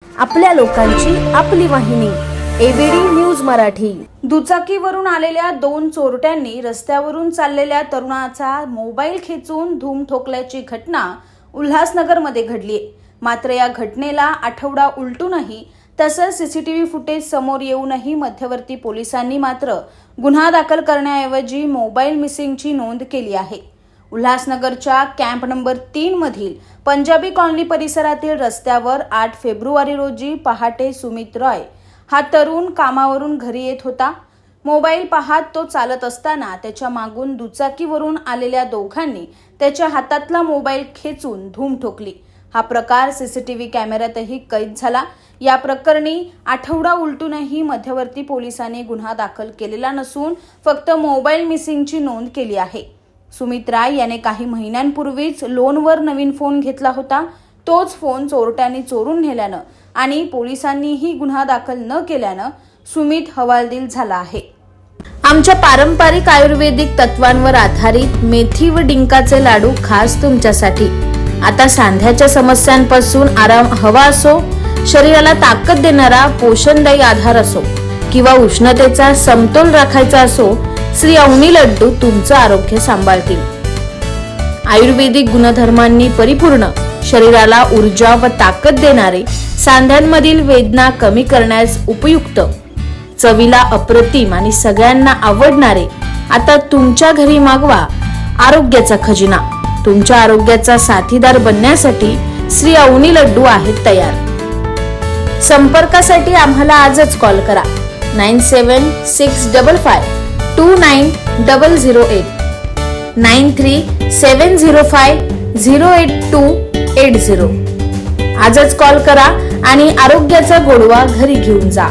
आपल्या लोकांची आपली वाहिनी एबीडी न्यूज मराठी। दुचाकीवरून आलेल्या दोन चोरट्यांनी रस्त्यावरून चाललेल्या तरुणाचा मोबाईल खेचून धूम ठोकल्याची घटना उल्हासनगरमध्ये घडली। मात्र या घटनेला आठवडा उलटूनही तसंच सीसीटीव्ही फुटेज समोर येऊनही मध्यवर्ती पोलिसांनी मात्र गुन्हा दाखल करण्याऐवजी मोबाईल मिसिंगची नोंद केली आहे। उल्हासनगरच्या कॅम्प नंबर 3 मधील पंजाबी कॉलनी परिसरातील रस्त्यावर 8 फेब्रुवारी रोजी पहाटे सुमित रॉय हा तरुण कामावरून घरी येत होता। मोबाईल पाहत तो चालत असताना त्याच्या मागून दुचाकीवरून आलेल्या दोघांनी त्याच्या हातातला मोबाईल खेचून धूम ठोकली। हा प्रकार सीसीटीव्ही कॅमेऱ्यातही कैद झाला। या प्रकरणी आठवडा उलटूनही मध्यवर्ती पोलिसांनी गुन्हा दाखल केलेला नसून फक्त मोबाईल मिसिंगची नोंद केली आहे। सुमित राय याने काही महिन्यांपूर्वीच लोनवर नवीन फोन घेतला होता। तोच फोन चोरट्यांनी चोरून नेल्यानं आणि पोलिसांनीही गुन्हा दाखल न केल्यानं सुमित हवालदिल झाला आहे। आमच्या पारंपरिक आयुर्वेदिक तत्वांवर आधारित मेथी व डिंकाचे लाडू खास तुमच्यासाठी। आता सांध्याच्या समस्यांपासून आराम हवा असो, शरीराला ताकद देणारा पोषणदायी आधार असो किंवा उष्णतेचा समतोल राखायचा असो, श्री अवनी लड्डू तुमचं आरोग्य सांभाळतील। आयुर्वेदिक गुणधर्मांनी परिपूर्ण, शरीराला ऊर्जा व ताकद देणारे, सांध्यांमधील वेदना कमी करण्यास उपयुक्त, चवीला अप्रतिम आणि सगळ्यांना आवडणारे आता तुमच्या घरी मागवा आरोग्याचा खजिना। तुमच्या आरोग्याचा साथीदार बनण्यासाठी श्री अवनी लड्डू आहेत तयार। संपर्कासाठी आम्हाला आजच कॉल करा 9765529008 9370508280। आजच कॉल करा आणि आरोग्याचा गोडवा घरी घेऊन जा।